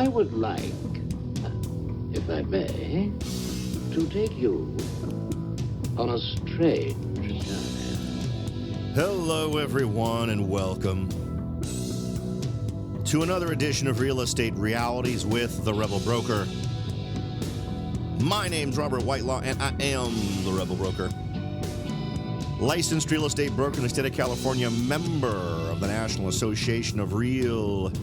I would like, if I may, to take you on a strange journey. Hello, everyone, and welcome to another edition of Real Estate Realities with the Rebel Broker. My name's Robert Whitelaw, and I am the Rebel Broker. Licensed real estate broker in the state of California, member of the National Association of Realtors.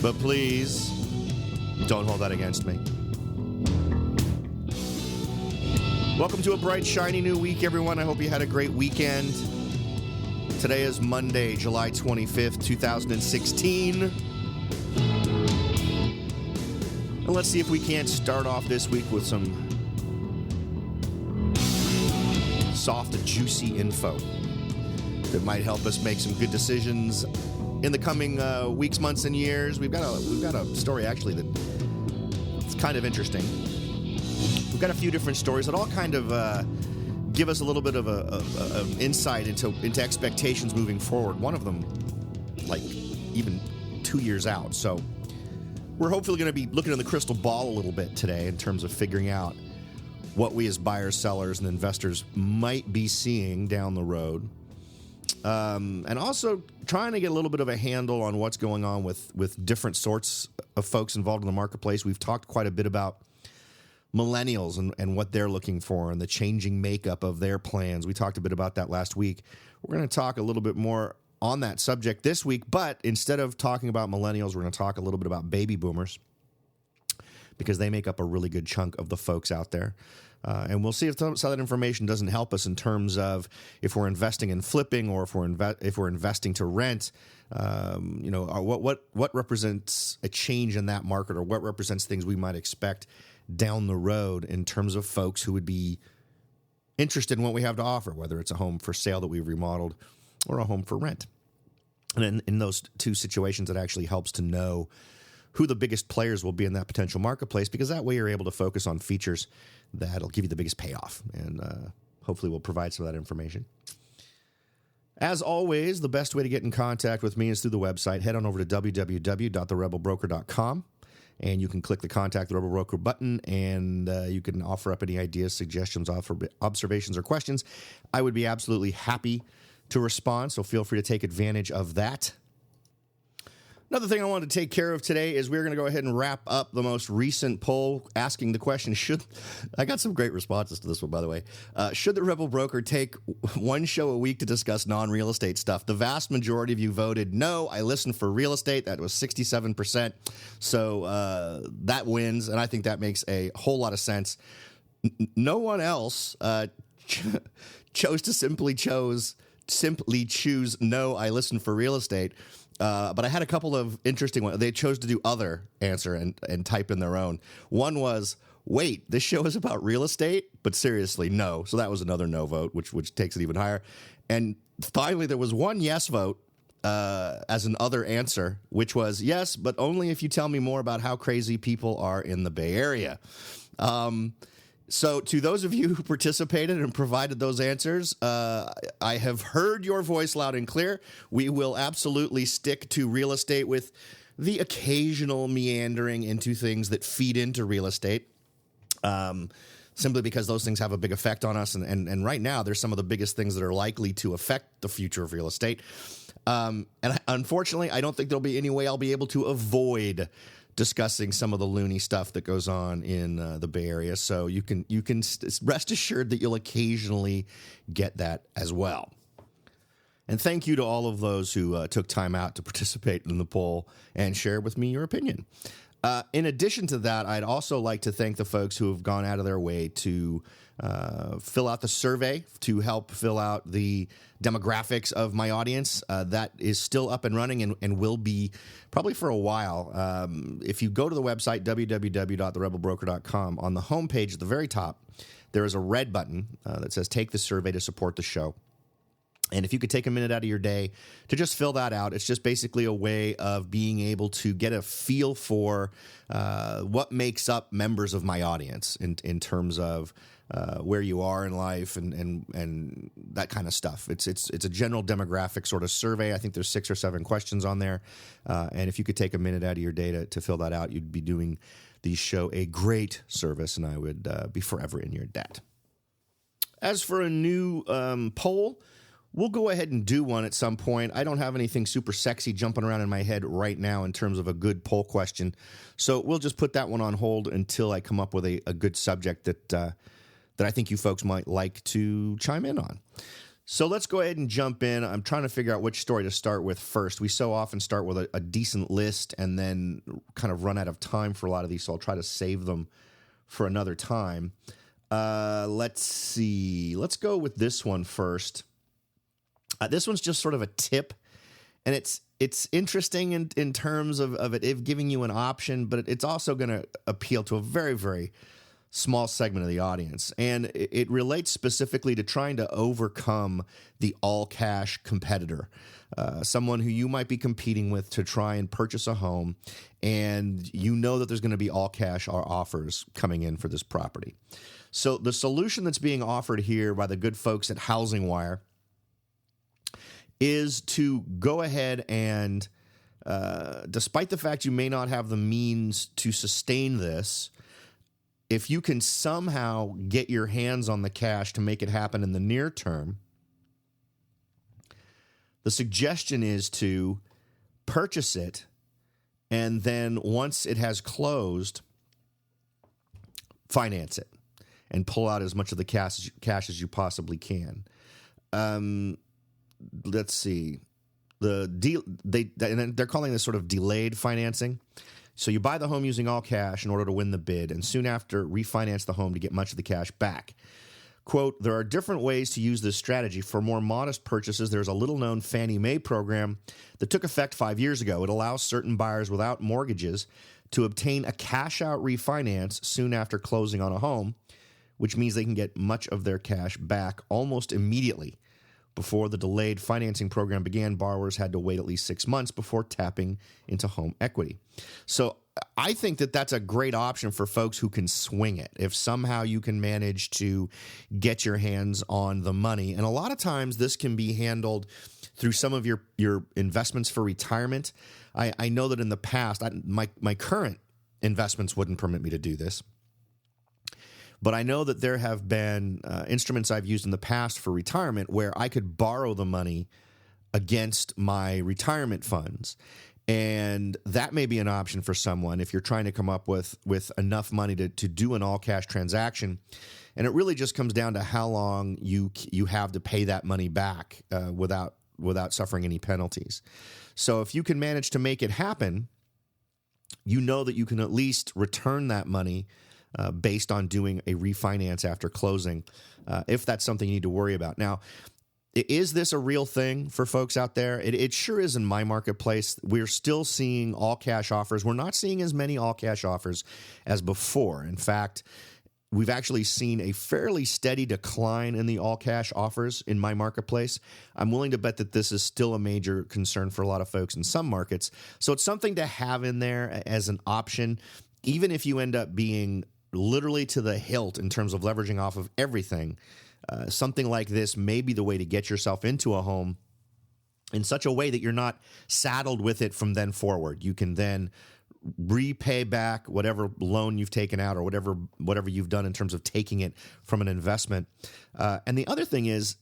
But please, don't hold that against me. Welcome to a bright, shiny new week, everyone. I hope you had a great weekend. Today is Monday, July 25th, 2016. And let's see if we can't start off this week with some soft, juicy info that might help us make some good decisions in the coming weeks, months, and years. We've got a story actually that it's kind of interesting. We've got a few different stories that all kind of give us a little bit of an insight into expectations moving forward. One of them, like even 2 years out. So we're hopefully going to be looking in the crystal ball a little bit today in terms of figuring out what we as buyers, sellers, and investors might be seeing down the road. And also trying to get a little bit of a handle on what's going on with different sorts of folks involved in the marketplace. We've talked quite a bit about millennials and what they're looking for and the changing makeup of their plans. We talked a bit about that last week. We're going to talk a little bit more on that subject this week, but instead of talking about millennials, we're going to talk a little bit about baby boomers, because they make up a really good chunk of the folks out there. And we'll see if some of that information doesn't help us in terms of if we're investing in flipping or if we're investing to rent. What represents a change in that market, or what represents things we might expect down the road in terms of folks who would be interested in what we have to offer, whether it's a home for sale that we've remodeled or a home for rent. And in those two situations, it actually helps to know who the biggest players will be in that potential marketplace, because that way you're able to focus on features that'll give you the biggest payoff, and hopefully we'll provide some of that information. As always, the best way to get in contact with me is through the website. Head on over to www.therebelbroker.com, and you can click the Contact the Rebel Broker button, and you can offer up any ideas, suggestions, observations, or questions. I would be absolutely happy to respond, so feel free to take advantage of that. Another thing I wanted to take care of today is we're going to go ahead and wrap up the most recent poll asking the question, I got some great responses to this one, by the way. Should the Rebel Broker take one show a week to discuss non-real estate stuff? The vast majority of you voted no. I listen for real estate. That was 67%. So that wins, and I think that makes a whole lot of sense. No one else chose to simply choose no, I listen for real estate. But I had a couple of interesting ones. They chose to do other answer and type in their own. One was, wait, this show is about real estate? But seriously, no. So that was another no vote, which takes it even higher. And finally, there was one yes vote as an other answer, which was, yes, but only if you tell me more about how crazy people are in the Bay Area. So to those of you who participated and provided those answers, I have heard your voice loud and clear. We will absolutely stick to real estate with the occasional meandering into things that feed into real estate, simply because those things have a big effect on us. And right now, there's some of the biggest things that are likely to affect the future of real estate. Unfortunately, I don't think there'll be any way I'll be able to avoid discussing some of the loony stuff that goes on in the Bay Area. So you can rest assured that you'll occasionally get that as well. And thank you to all of those who took time out to participate in the poll and share with me your opinion. In addition to that, I'd also like to thank the folks who have gone out of their way to fill out the survey to help fill out the demographics of my audience. That is still up and running and will be probably for a while. If you go to the website, www.therebelbroker.com, on the homepage at the very top, there is a red button that says take the survey to support the show. And if you could take a minute out of your day to just fill that out, it's just basically a way of being able to get a feel for what makes up members of my audience in terms of where you are in life and that kind of stuff. It's a general demographic sort of survey. I think there's 6 or 7 questions on there. And if you could take a minute out of your day to fill that out, you'd be doing the show a great service, and I would be forever in your debt. As for a new poll, we'll go ahead and do one at some point. I don't have anything super sexy jumping around in my head right now in terms of a good poll question. So we'll just put that one on hold until I come up with a good subject that I think you folks might like to chime in on. So let's go ahead and jump in. I'm trying to figure out which story to start with first. We so often start with a decent list and then kind of run out of time for a lot of these, so I'll try to save them for another time. Let's see. Let's go with this one first. This one's just sort of a tip, and it's interesting in terms of it giving you an option, but it's also going to appeal to a very, very small segment of the audience. And it relates specifically to trying to overcome the all-cash competitor, someone who you might be competing with to try and purchase a home, and you know that there's going to be all-cash offers coming in for this property. So the solution that's being offered here by the good folks at Housing Wire is to go ahead and, despite the fact you may not have the means to sustain this, if you can somehow get your hands on the cash to make it happen in the near term, the suggestion is to purchase it, and then once it has closed, finance it and pull out as much of the cash as you possibly can. Let's see. They're calling this sort of delayed financing. So you buy the home using all cash in order to win the bid, and soon after refinance the home to get much of the cash back. Quote, there are different ways to use this strategy. For more modest purchases, there's a little-known Fannie Mae program that took effect 5 years ago. It allows certain buyers without mortgages to obtain a cash-out refinance soon after closing on a home, which means they can get much of their cash back almost immediately. Before the delayed financing program began, borrowers had to wait at least 6 months before tapping into home equity. So I think that that's a great option for folks who can swing it. If somehow you can manage to get your hands on the money, and a lot of times this can be handled through some of your investments for retirement. I know that in the past, my current investments wouldn't permit me to do this. But I know that there have been instruments I've used in the past for retirement where I could borrow the money against my retirement funds. And that may be an option for someone if you're trying to come up with enough money to do an all-cash transaction. And it really just comes down to how long you have to pay that money back without suffering any penalties. So if you can manage to make it happen, you know that you can at least return that money based on doing a refinance after closing, if that's something you need to worry about. Now, is this a real thing for folks out there? It sure is in my marketplace. We're still seeing all-cash offers. We're not seeing as many all-cash offers as before. In fact, we've actually seen a fairly steady decline in the all-cash offers in my marketplace. I'm willing to bet that this is still a major concern for a lot of folks in some markets. So it's something to have in there as an option, even if you end up being literally to the hilt in terms of leveraging off of everything. Something like this may be the way to get yourself into a home in such a way that you're not saddled with it from then forward. You can then repay back whatever loan you've taken out or whatever you've done in terms of taking it from an investment. And the other thing is,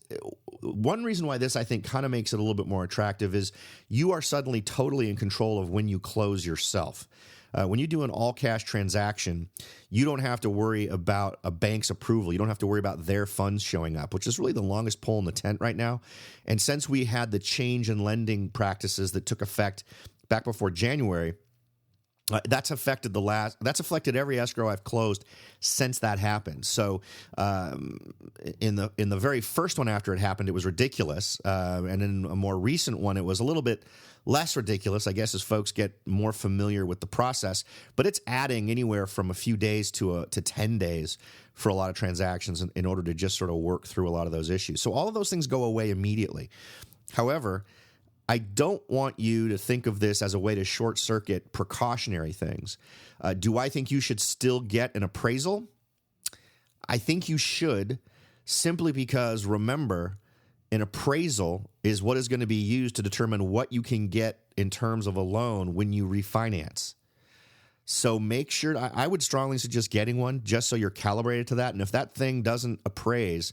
one reason why this, I think, kind of makes it a little bit more attractive is you are suddenly totally in control of when you close yourself. When you do an all-cash transaction, you don't have to worry about a bank's approval. You don't have to worry about their funds showing up, which is really the longest pole in the tent right now. And since we had the change in lending practices that took effect back before January, That's affected every escrow I've closed since that happened. So in the very first one after it happened, it was ridiculous, and in a more recent one, it was a little bit less ridiculous, I guess, as folks get more familiar with the process. But it's adding anywhere from a few days to 10 days for a lot of transactions in order to just sort of work through a lot of those issues. So all of those things go away immediately. However, I don't want you to think of this as a way to short circuit precautionary things. Do I think you should still get an appraisal? I think you should, simply because, remember, an appraisal is what is going to be used to determine what you can get in terms of a loan when you refinance. So make sure, I would strongly suggest getting one just so you're calibrated to that. And if that thing doesn't appraise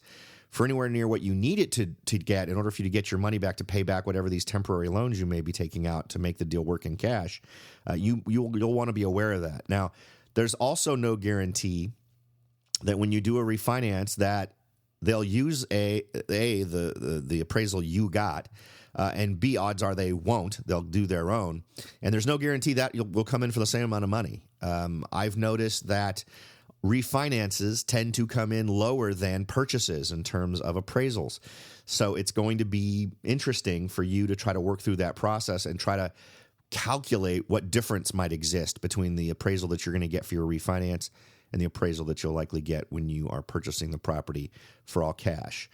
for anywhere near what you need it to get in order for you to get your money back to pay back whatever these temporary loans you may be taking out to make the deal work in cash, you'll want to be aware of that. Now, there's also no guarantee that when you do a refinance that they'll use the appraisal you got, and B, odds are they won't. They'll do their own. And there's no guarantee that will come in for the same amount of money. I've noticed that refinances tend to come in lower than purchases in terms of appraisals. So it's going to be interesting for you to try to work through that process and try to calculate what difference might exist between the appraisal that you're going to get for your refinance and the appraisal that you'll likely get when you are purchasing the property for all cash.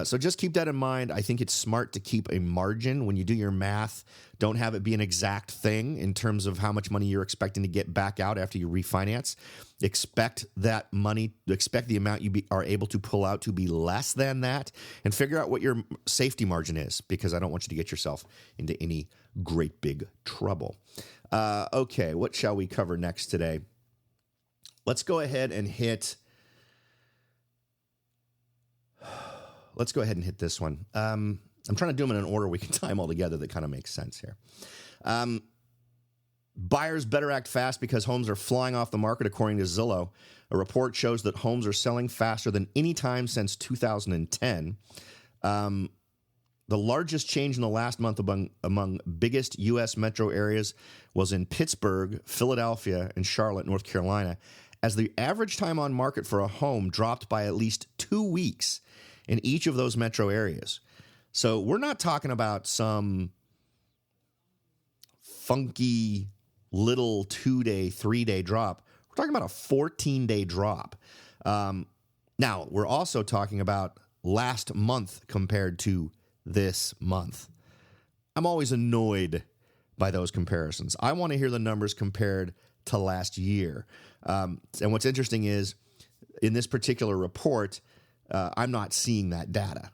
So just keep that in mind. I think it's smart to keep a margin when you do your math. Don't have it be an exact thing in terms of how much money you're expecting to get back out after you refinance. Expect that money, expect the amount you are able to pull out to be less than that, and figure out what your safety margin is, because I don't want you to get yourself into any great big trouble. Okay, what shall we cover next today? Let's go ahead and hit this one. I'm trying to do them in an order we can time all together that kind of makes sense here. Buyers better act fast because homes are flying off the market, according to Zillow. A report shows that homes are selling faster than any time since 2010. The largest change in the last month among biggest U.S. metro areas was in Pittsburgh, Philadelphia, and Charlotte, North Carolina, as the average time on market for a home dropped by at least 2 weeks in each of those metro areas. So we're not talking about some funky little 2-day, 3-day drop. We're talking about a 14-day drop. Now, we're also talking about last month compared to this month. I'm always annoyed by those comparisons. I want to hear the numbers compared to last year. And what's interesting is, in this particular report, I'm not seeing that data.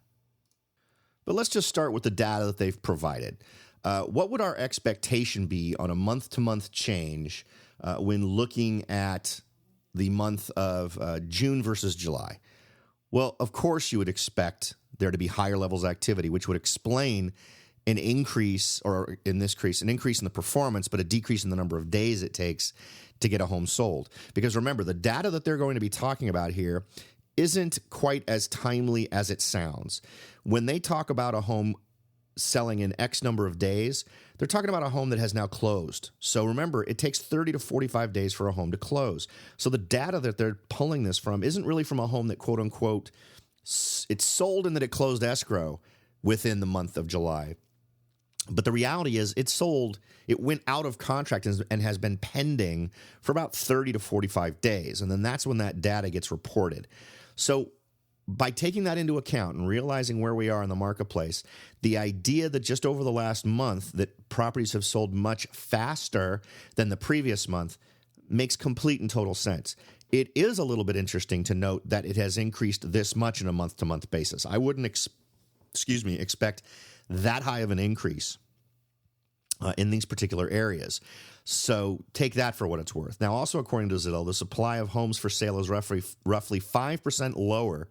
But let's just start with the data that they've provided. What would our expectation be on a month-to-month change when looking at the month of June versus July? Well, of course you would expect there to be higher levels of activity, which would explain an increase, or in this case, an increase in the performance, but a decrease in the number of days it takes to get a home sold. Because remember, the data that they're going to be talking about here isn't quite as timely as it sounds. When they talk about a home selling in X number of days, they're talking about a home that has now closed. So remember, it takes 30 to 45 days for a home to close. So the data that they're pulling this from isn't really from a home that, quote unquote, it's sold and that it closed escrow within the month of July. But the reality is it sold, it went out of contract and has been pending for about 30 to 45 days. And then that's when that data gets reported. So by taking that into account and realizing where we are in the marketplace, the idea that just over the last month that properties have sold much faster than the previous month makes complete and total sense. It is a little bit interesting to note that it has increased this much in a month-to-month basis. I wouldn't expect that high of an increase in these particular areas. So take that for what it's worth. Now, also according to Zillow, the supply of homes for sale is roughly 5% lower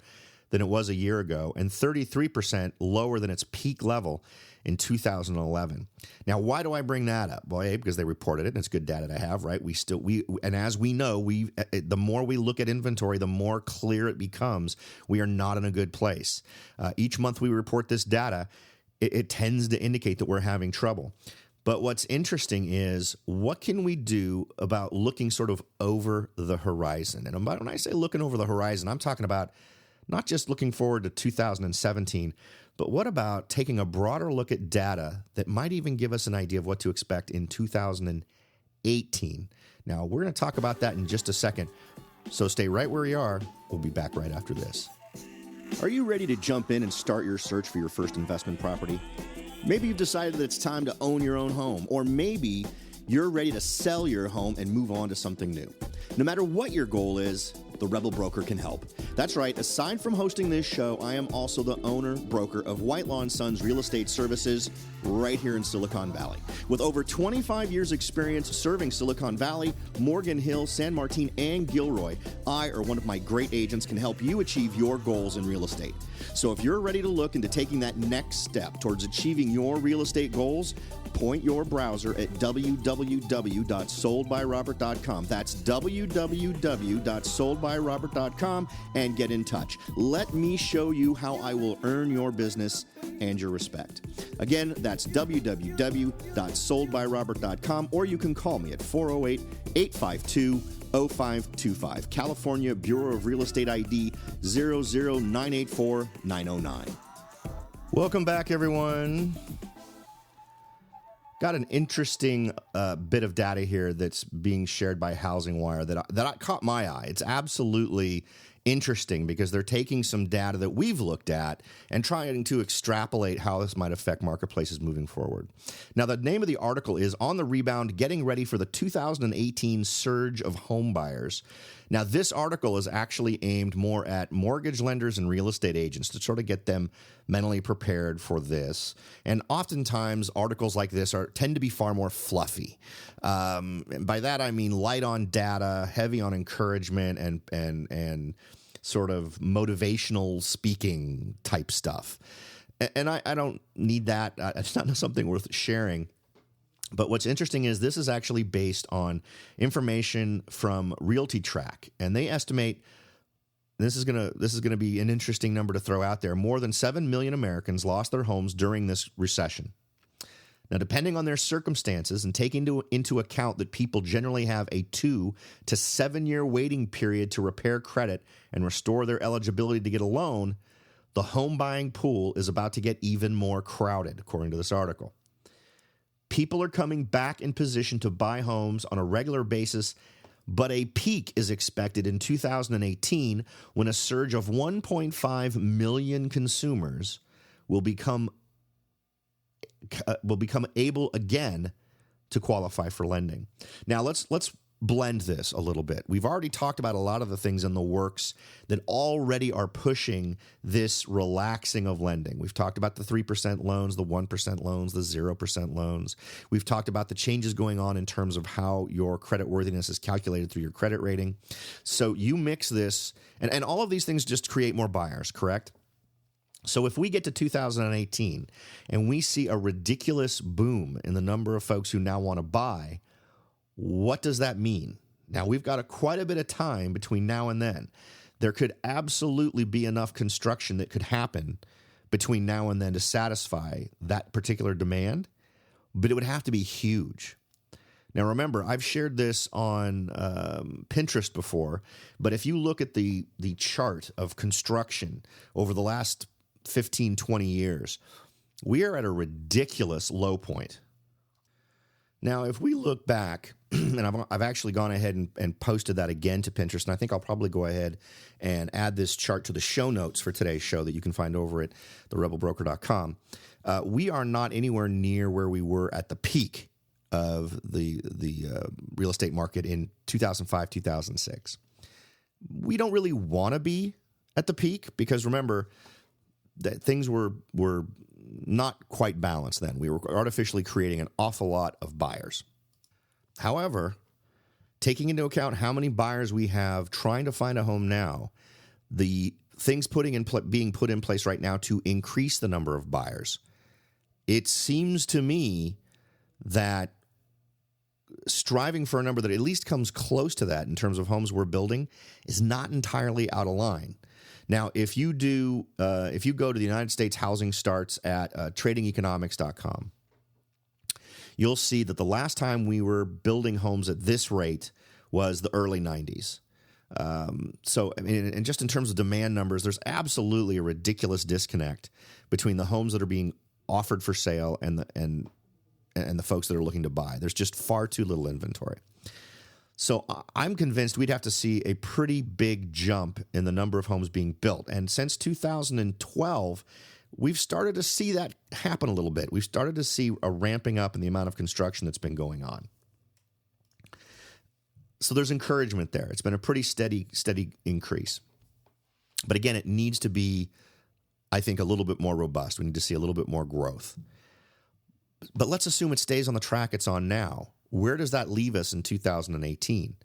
than it was a year ago, and 33% lower than its peak level in 2011. Now, why do I bring that up? Well, because they reported it, and it's good data to have, right? And as we know, the more we look at inventory, the more clear it becomes we are not in a good place. Each month we report this data, it tends to indicate that we're having trouble. But what's interesting is what can we do about looking sort of over the horizon? And when I say looking over the horizon, I'm talking about not just looking forward to 2017, but what about taking a broader look at data that might even give us an idea of what to expect in 2018? Now, we're going to talk about that in just a second. So stay right where you are. We'll be back right after this. Are you ready to jump in and start your search for your first investment property? Maybe you've decided that it's time to own your own home, or maybe you're ready to sell your home and move on to something new. No matter what your goal is, the Rebel Broker can help. That's right, aside from hosting this show, I am also the owner-broker of Whitelaw & Sons Real Estate Services right here in Silicon Valley. With over 25 years experience serving Silicon Valley, Morgan Hill, San Martin, and Gilroy, I or one of my great agents can help you achieve your goals in real estate. So if you're ready to look into taking that next step towards achieving your real estate goals, point your browser at www.soldbyrobert.com. That's www.soldbyrobert.com and get in touch. Let me show you how I will earn your business and your respect. Again, that's www.soldbyrobert.com, or you can call me at 408-852-0525. California Bureau of Real Estate ID 00984-909. Welcome back, everyone. Got an interesting bit of data here that's being shared by Housing Wire that caught my eye. It's absolutely interesting because they're taking some data that we've looked at and trying to extrapolate how this might affect marketplaces moving forward. Now, the name of the article is On the Rebound, Getting Ready for the 2018 Surge of Home Buyers. Now, this article is actually aimed more at mortgage lenders and real estate agents to sort of get them mentally prepared for this. And oftentimes, articles like this tend to be far more fluffy. And by that, I mean light on data, heavy on encouragement, and sort of motivational speaking type stuff. And I don't need that. It's not something worth sharing. But what's interesting is this is actually based on information from Realty Track, and they estimate this is gonna be an interesting number to throw out there. More than 7 million Americans lost their homes during this recession. Now, depending on their circumstances and taking into account that people generally have a 2 to 7 year waiting period to repair credit and restore their eligibility to get a loan, the home buying pool is about to get even more crowded, according to this article. People are coming back in position to buy homes on a regular basis, but a peak is expected in 2018 when a surge of 1.5 million consumers will become able again to qualify for lending. Now, let's blend this a little bit. We've already talked about a lot of the things in the works that already are pushing this relaxing of lending. We've talked about the 3% loans, the 1% loans, the 0% loans. We've talked about the changes going on in terms of how your credit worthiness is calculated through your credit rating. So you mix this, and all of these things just create more buyers, correct? So if we get to 2018 and we see a ridiculous boom in the number of folks who now want to buy, what does that mean? Now, we've got quite a bit of time between now and then. There could absolutely be enough construction that could happen between now and then to satisfy that particular demand, but it would have to be huge. Now, remember, I've shared this on Pinterest before, but if you look at the chart of construction over the last 15, 20 years, we are at a ridiculous low point. Now, if we look back, and I've actually gone ahead and posted that again to Pinterest, and I think I'll probably go ahead and add this chart to the show notes for today's show that you can find over at therebelbroker.com. We are not anywhere near where we were at the peak of the real estate market in 2005, 2006. We don't really want to be at the peak because, remember, that things were not quite balanced then. We were artificially creating an awful lot of buyers. However, taking into account how many buyers we have trying to find a home now, the things being put in place right now to increase the number of buyers, it seems to me that striving for a number that at least comes close to that in terms of homes we're building is not entirely out of line. Now, if you go to the United States housing starts at tradingeconomics.com, you'll see that the last time we were building homes at this rate was the early 90s. So, I mean, and just in terms of demand numbers, there's absolutely a ridiculous disconnect between the homes that are being offered for sale and the folks that are looking to buy. There's just far too little inventory. So I'm convinced we'd have to see a pretty big jump in the number of homes being built. And since 2012, we've started to see that happen a little bit. We've started to see a ramping up in the amount of construction that's been going on. So there's encouragement there. It's been a pretty steady increase. But again, it needs to be, I think, a little bit more robust. We need to see a little bit more growth. But let's assume it stays on the track it's on now. Where does that leave us in 2018?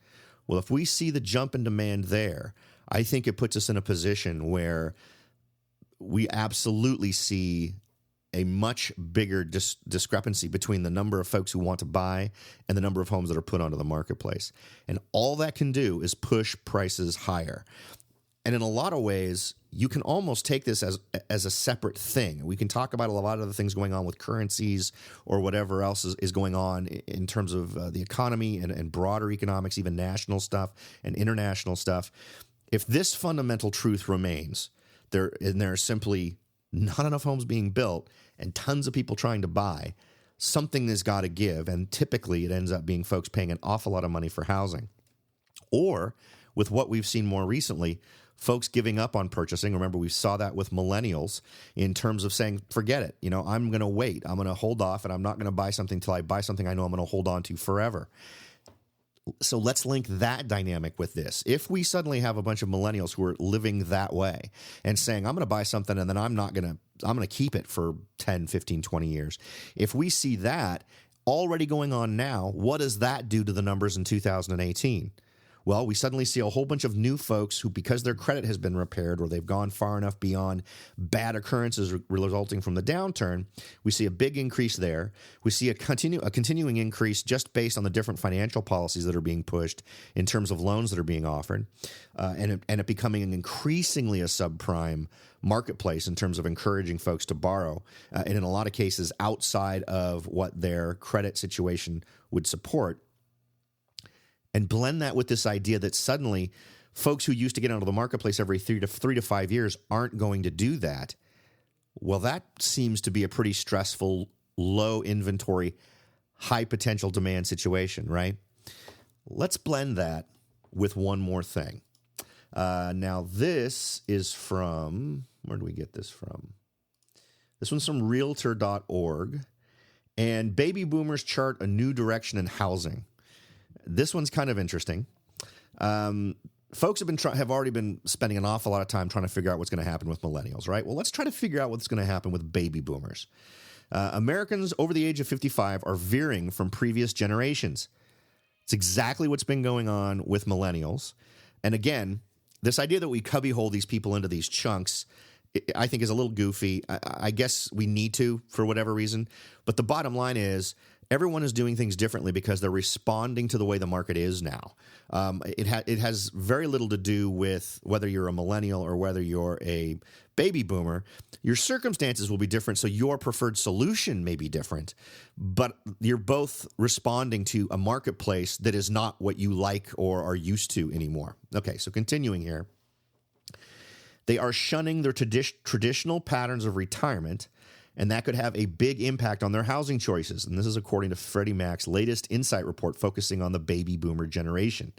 Well, if we see the jump in demand there, I think it puts us in a position where we absolutely see a much bigger discrepancy between the number of folks who want to buy and the number of homes that are put onto the marketplace. And all that can do is push prices higher. And in a lot of ways, you can almost take this as a separate thing. We can talk about a lot of the things going on with currencies or whatever else is going on in terms of the economy and broader economics, even national stuff and international stuff. If this fundamental truth remains, there's simply not enough homes being built and tons of people trying to buy, something has got to give. And typically it ends up being folks paying an awful lot of money for housing. Or with what we've seen more recently, folks giving up on purchasing. Remember, we saw that with millennials in terms of saying, forget it. I'm going to wait. I'm going to hold off, and I'm not going to buy something till I buy something I know I'm going to hold on to forever. So let's link that dynamic with this. If we suddenly have a bunch of millennials who are living that way and saying, I'm going to buy something and then I'm going to keep it for 10, 15, 20 years. If we see that already going on now, what does that do to the numbers in 2018? Well, we suddenly see a whole bunch of new folks who, because their credit has been repaired or they've gone far enough beyond bad occurrences resulting from the downturn, we see a big increase there. We see a continuing increase just based on the different financial policies that are being pushed in terms of loans that are being offered, and it becoming an increasingly a subprime marketplace in terms of encouraging folks to borrow, and in a lot of cases outside of what their credit situation would support. And blend that with this idea that suddenly folks who used to get onto the marketplace every 3 to 5 years aren't going to do that. Well, that seems to be a pretty stressful, low inventory, high potential demand situation, right? Let's blend that with one more thing. Now, this is from, where do we get this from? This one's from Realtor.org. And baby boomers chart a new direction in housing. This one's kind of interesting. Folks have already been spending an awful lot of time trying to figure out what's going to happen with millennials, right? Well, let's try to figure out what's going to happen with baby boomers. Americans over the age of 55 are veering from previous generations. It's exactly what's been going on with millennials. And again, this idea that we cubbyhole these people into these chunks, I think is a little goofy. I guess we need to for whatever reason. But the bottom line is, everyone is doing things differently because they're responding to the way the market is now. It has very little to do with whether you're a millennial or whether you're a baby boomer. Your circumstances will be different, so your preferred solution may be different, but you're both responding to a marketplace that is not what you like or are used to anymore. Okay, so continuing here. They are shunning their traditional patterns of retirement, and that could have a big impact on their housing choices. And this is according to Freddie Mac's latest insight report focusing on the baby boomer generation.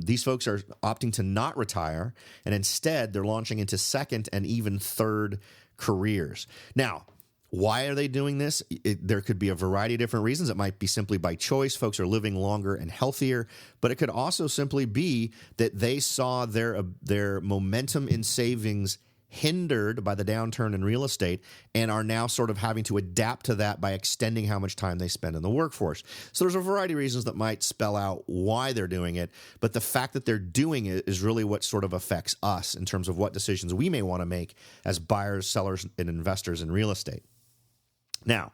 These folks are opting to not retire, and instead they're launching into second and even third careers. Now, why are they doing this? There could be a variety of different reasons. It might be simply by choice. Folks are living longer and healthier, but it could also simply be that they saw their momentum in savings hindered by the downturn in real estate and are now sort of having to adapt to that by extending how much time they spend in the workforce. So there's a variety of reasons that might spell out why they're doing it, but the fact that they're doing it is really what sort of affects us in terms of what decisions we may want to make as buyers, sellers, and investors in real estate. Now,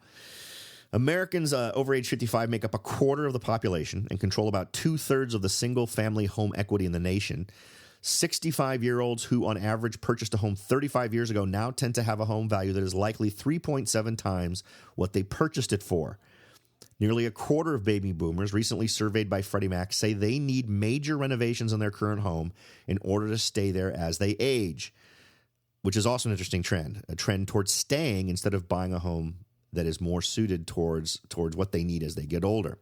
Americans over age 55 make up a quarter of the population and control about 2/3 of the single-family home equity in the nation. 65-year-olds who on average purchased a home 35 years ago now tend to have a home value that is likely 3.7 times what they purchased it for. Nearly a quarter of baby boomers recently surveyed by Freddie Mac say they need major renovations in their current home in order to stay there as they age, which is also an interesting trend, a trend towards staying instead of buying a home that is more suited towards what they need as they get older.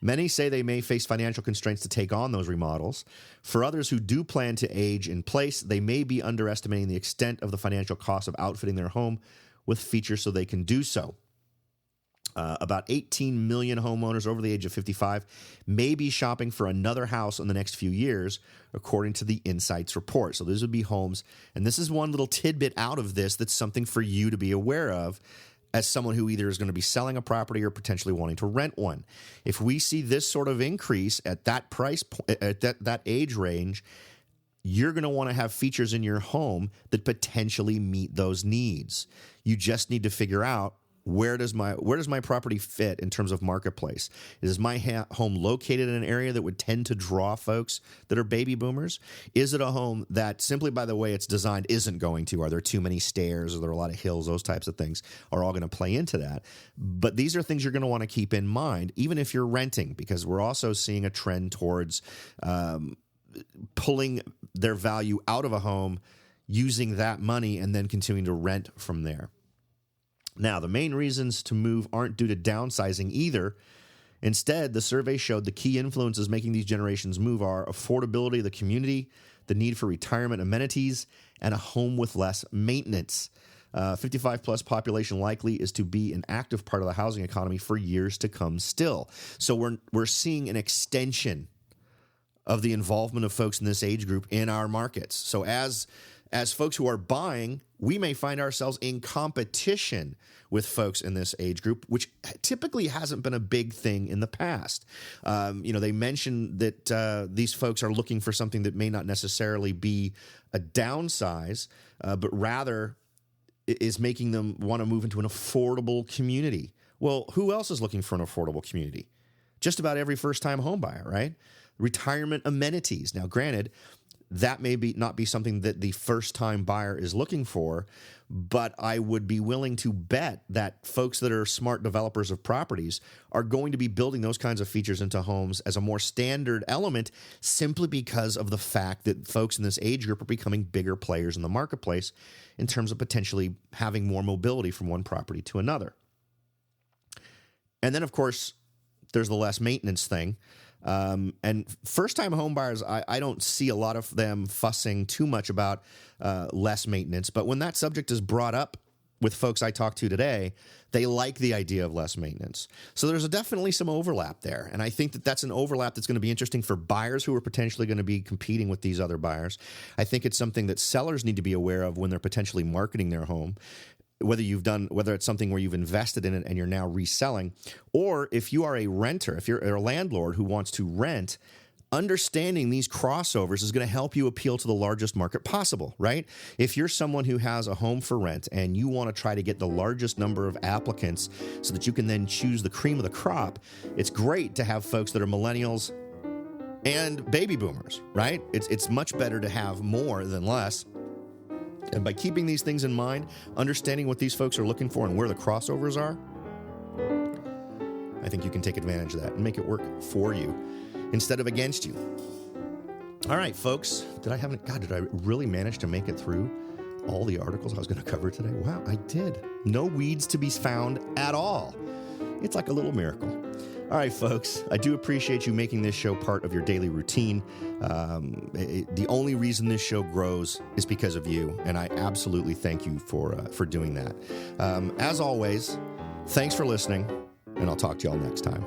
Many say they may face financial constraints to take on those remodels. For others who do plan to age in place, they may be underestimating the extent of the financial cost of outfitting their home with features so they can do so. About 18 million homeowners over the age of 55 may be shopping for another house in the next few years, according to the Insights report. So these would be homes, and this is one little tidbit out of this that's something for you to be aware of as someone who either is going to be selling a property or potentially wanting to rent one. If we see this sort of increase at that price point, at that age range, you're going to want to have features in your home that potentially meet those needs. You just need to figure out, where does my property fit in terms of marketplace? Is my home located in an area that would tend to draw folks that are baby boomers? Is it a home that simply by the way it's designed isn't going to? Are there too many stairs? Are there a lot of hills? Those types of things are all going to play into that. But these are things you're going to want to keep in mind, even if you're renting, because we're also seeing a trend towards pulling their value out of a home, using that money, and then continuing to rent from there. Now, the main reasons to move aren't due to downsizing either. Instead, the survey showed the key influences making these generations move are affordability of the community, the need for retirement amenities, and a home with less maintenance. 55-plus population likely is to be an active part of the housing economy for years to come still. So we're seeing an extension of the involvement of folks in this age group in our markets. So as folks who are buying, we may find ourselves in competition with folks in this age group, which typically hasn't been a big thing in the past. They mentioned that these folks are looking for something that may not necessarily be a downsize, but rather is making them want to move into an affordable community. Well, who else is looking for an affordable community? Just about every first-time home buyer, right? Retirement amenities. Now, granted, that may not be something that the first-time buyer is looking for, but I would be willing to bet that folks that are smart developers of properties are going to be building those kinds of features into homes as a more standard element, simply because of the fact that folks in this age group are becoming bigger players in the marketplace in terms of potentially having more mobility from one property to another. And then, of course, there's the less maintenance thing. And first-time home buyers, I don't see a lot of them fussing too much about less maintenance. But when that subject is brought up with folks I talk to today, they like the idea of less maintenance. So there's definitely some overlap there. And I think that that's an overlap that's going to be interesting for buyers who are potentially going to be competing with these other buyers. I think it's something that sellers need to be aware of when they're potentially marketing their home. Whether it's something where you've invested in it and you're now reselling, or if you are a renter, if you're a landlord who wants to rent, understanding these crossovers is going to help you appeal to the largest market possible, right? If you're someone who has a home for rent and you want to try to get the largest number of applicants so that you can then choose the cream of the crop, it's great to have folks that are millennials and baby boomers, right? It's much better to have more than less. And by keeping these things in mind, understanding what these folks are looking for and where the crossovers are, I think you can take advantage of that and make it work for you instead of against you. All right, folks. Did I really manage to make it through all the articles I was going to cover today? Wow, I did. No weeds to be found at all. It's like a little miracle. All right, folks, I do appreciate you making this show part of your daily routine. The only reason this show grows is because of you, and I absolutely thank you for doing that. As always, thanks for listening, and I'll talk to y'all next time.